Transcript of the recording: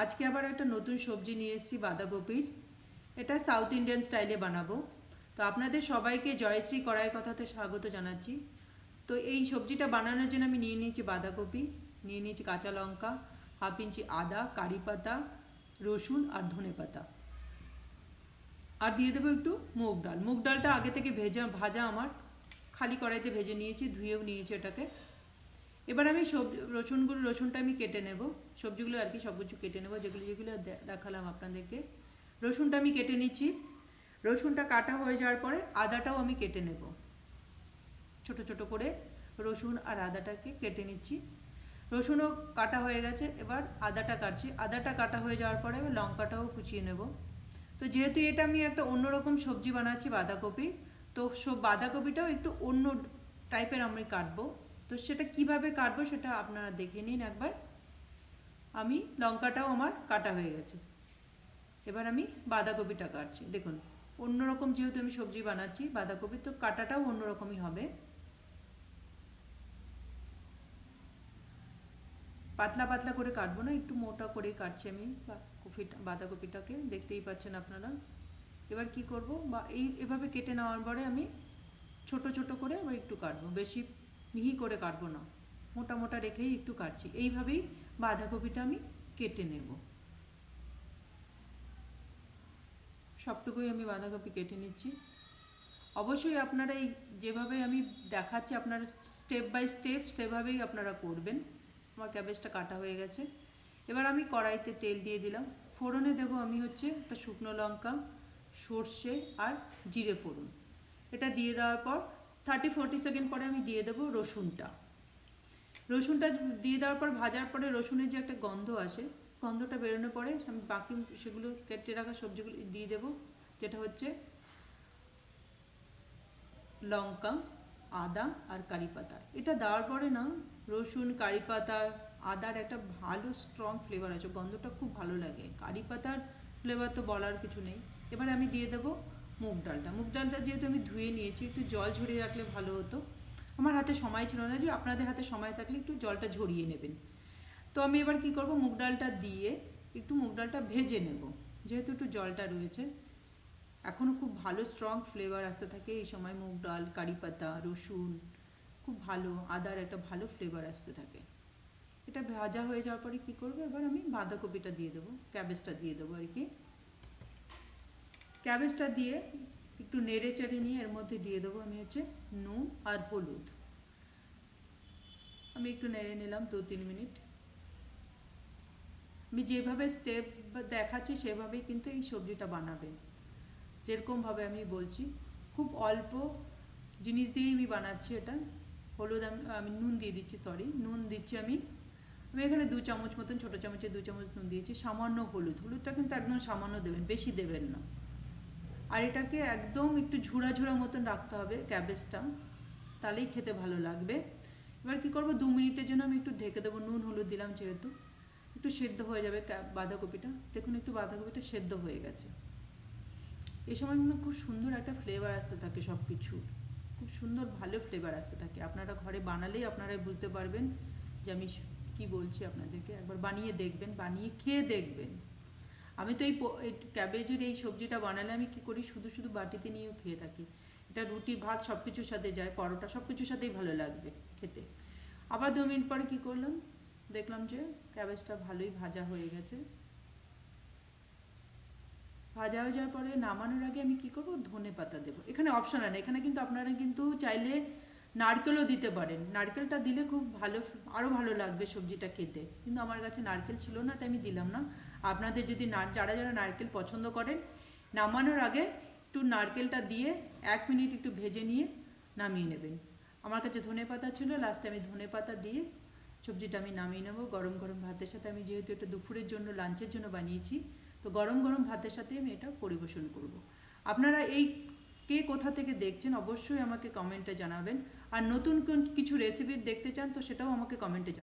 আজকে আবার একটা নতুন সবজি নিয়ে এসেছি বাঁধাকপির। এটা সাউথ ইন্ডিয়ান স্টাইলে বানাবো। তো আপনাদের সবাইকে জয়শ্রী কড়াই কথাতে স্বাগত জানাচ্ছি। তো এই সবজিটা বানানোর জন্য আমি নিয়ে নিয়েছি বাঁধাকপি, নিয়ে নিয়েছি কাঁচা লঙ্কা, হাফ ইঞ্চি আদা, কারি পাতা, রসুন আর ধনে পাতা। আর দিয়ে দেবো একটু মুগ ডাল। মুগ ডালটা আগে থেকে ভাজা আমার, খালি কড়াইতে ভেজে নিয়েছি, ধুয়েও নিয়েছি এটাকে। এবার আমি রসুনটা আমি কেটে নেব, সবজিগুলো আর কি সব কিছু কেটে নেব, যেগুলো যেগুলো দেখালাম আপনাদেরকে। রসুনটা আমি কেটে নিচ্ছি। রসুনটা কাটা হয়ে যাওয়ার পরে আদাটাও আমি কেটে নেব, ছোট ছোট করে রসুন আর আদাটাকে কেটে নিচ্ছি। রসুনও কাটা হয়ে গেছে, এবার আদাটা কাটছি। আদাটা কাটা হয়ে যাওয়ার পরে লঙ্কাটাও কুচিয়ে নেব। তো যেহেতু এটা আমি একটা অন্যরকম সবজি বানাচ্ছি বাঁধাকপি, তো বাঁধাকপিটাও একটু অন্য টাইপের আমি কাটবো। তো সেটা কিভাবে কাটবো সেটা আপনারা দেখে নিন একবার। আমি লঙ্কাটাও আমার কাটা হয়ে গেছে, এবার আমি বাঁধাকপিটা কাটছি। দেখুন, অন্যরকম যেহেতু আমি সবজি বানাচ্ছি বাঁধাকপি, তো কাটাটাও অন্যরকমই হবে। পাতলা পাতলা করে কাটবো না, একটু মোটা করেই কাটছি আমি বাঁধাকপিটাকে, দেখতেই পাচ্ছেন আপনারা। এবার কি করব, বা এভাবে কেটে নেওয়ার পরে আমি ছোট ছোট করে আবার একটু কাটবো, বেশি মিহি করে কাটবো না, মোটা মোটা রেখেই একটু কাটছি। এইভাবেই বাঁধাকপিটা আমি কেটে নেব। সবটুকুই আমি বাঁধাকপি কেটে নিচ্ছি। অবশ্যই আপনারা এই যেভাবে আমি দেখাচ্ছি আপনারা স্টেপ বাই স্টেপ সেভাবেই আপনারা করবেন। আমার ক্যাবেজটা কাটা হয়ে গেছে। এবার আমি কড়াইতে তেল দিয়ে দিলাম। ফোড়নে দেব আমি হচ্ছে একটা শুকনো লঙ্কা, সর্ষে আর জিরে ফোড়ন। এটা দিয়ে দেওয়ার পর 30-40 সেকেন্ড পরে আমি দিয়ে দেবো রসুনটা। রসুনটা দিয়ে দেওয়ার পর ভাজার পরে রসুনের যে একটা গন্ধ আসে, গন্ধটা বেরোনোর পরে আমি বাকি সেগুলো কেটে রাখা সবজিগুলো দিয়ে দেবো, যেটা হচ্ছে লঙ্কা, আদা আর কারি পাতা। এটা দেওয়ার পরে না, রসুন, কারি পাতা, আদার একটা ভালো স্ট্রং ফ্লেভার আছে, গন্ধটা খুব ভালো লাগে। কারি পাতার ফ্লেভার তো বলার কিছু নেই। এবারে আমি দিয়ে দেবো মুগ ডালটা। মুগ ডালটা যেহেতু আমি ধুয়ে নিয়েছি, একটু জল ঝরিয়ে রাখলে ভালো হতো। আমার হাতে সময় ছিল না, যে আপনাদের হাতে সময় থাকলে একটু জলটা ঝরিয়ে নেবেন। তো আমি এবার কি করব, মুগ ডালটা দিয়ে একটু মুগ ডালটা ভেজে নেব, যেহেতু একটু জলটা রয়েছে। এখনও খুব ভালো স্ট্রং ফ্লেভার আসতে থাকে এই সময়, মুগ ডাল, কারি পাতা, রসুন, খুব ভালো আদার একটা ভালো ফ্লেভার আসতে থাকে। এটা ভাজা হয়ে যাওয়ার পরে কী করবো, এবার আমি বাঁধাকপিটা দিয়ে দেবো, ক্যাবেজটা দিয়ে দেবো আর কি। ক্যাবেজটা দিয়ে একটু নেড়ে চেড়ে নিয়ে এর মধ্যে দিয়ে দেবো আমি হচ্ছে নুন আর হলুদ। আমি একটু নেড়ে নিলাম 2-3 মিনিট। আমি যেভাবে স্টেপ দেখাচ্ছি সেভাবেই কিন্তু এই সবজিটা বানাবেন, যেরকমভাবে আমি বলছি। খুব অল্প জিনিস দিয়েই আমি বানাচ্ছি এটা। হলুদ আমি নুন দিয়ে দিচ্ছি, নুন দিচ্ছি আমি এখানে 2 চামচ মতন, ছোটো চামচে 2 চামচ নুন দিয়েছি। সামান্য হলুদটা কিন্তু একদম সামান্য দেবেন, বেশি দেবেন না। আর এটাকে একদম একটু ঝুড়া ঝুড়া মতন রাখতে হবে ক্যাবেজটা, তাহলেই খেতে ভালো লাগবে। এবার কি করব, 2 মিনিটের জন্য আমি একটু ঢেকে দেবো। নুন হলুদ দিলাম যেহেতু, একটু সেদ্ধ হয়ে যাবে বাঁধাকপিটা। দেখুন একটু বাঁধাকপিটা সেদ্ধ হয়ে গেছে। এই সময় কিন্তু খুব সুন্দর একটা ফ্লেভার আসতে থাকে, সব কিছুর খুব সুন্দর ভালো ফ্লেভার আসতে থাকে। আপনারা ঘরে বানালেই আপনারাই বুঝতে পারবেন যে আমি কি বলছি আপনাদেরকে। একবার বানিয়ে দেখবেন, বানিয়ে খেয়ে দেখবেন। আমি তো এই ক্যাবেজের এই সবজিটা বানালে আমি কি করি, শুধু শুধু বাটিতে নিয়েও খেয়ে থাকি। এটা রুটি ভাত সব কিছুর সাথে যায়, পরোটা সব কিছুর সাথেই ভালো লাগবে খেতে। আবার 2 মিনিট পরে কী করলাম, দেখলাম যে ক্যাবেজটা ভালোই ভাজা হয়ে গেছে। ভাজা হয়ে যাওয়ার পরে নামানোর আগে আমি কি করব, ধনে পাতা দেবো। এখানে অপশনাল, এখানে কিন্তু আপনারা কিন্তু চাইলে নারকেলও দিতে পারেন। নারকেলটা দিলে খুব ভালো, আরও ভালো লাগবে সবজিটা খেতে, কিন্তু আমার কাছে নারকেল ছিল না তাই আমি দিলাম না। আপনাদের যদি যারা যারা নারকেল পছন্দ করেন, নামানোর আগে একটু নারকেলটা দিয়ে 1 মিনিট একটু ভেজে নিয়ে নামিয়ে নেবেন। আমার কাছে ধনে পাতা ছিল, লাস্টে আমি ধনে পাতা দিয়ে সবজিটা আমি নামিয়ে নেবো। গরম গরম ভাতের সাথে, আমি যেহেতু এটা দুপুরের জন্য লাঞ্চের জন্য বানিয়েছি, তো গরম গরম ভাতের সাথে আমি এটা পরিবেশন করব। আপনারা এই কে কোথা থেকে দেখছেন অবশ্যই আমাকে কমেন্টে জানাবেন। আর নতুন কিছু রেসিপি দেখতে চান তো সেটাও আমাকে কমেন্টে জানাবেন।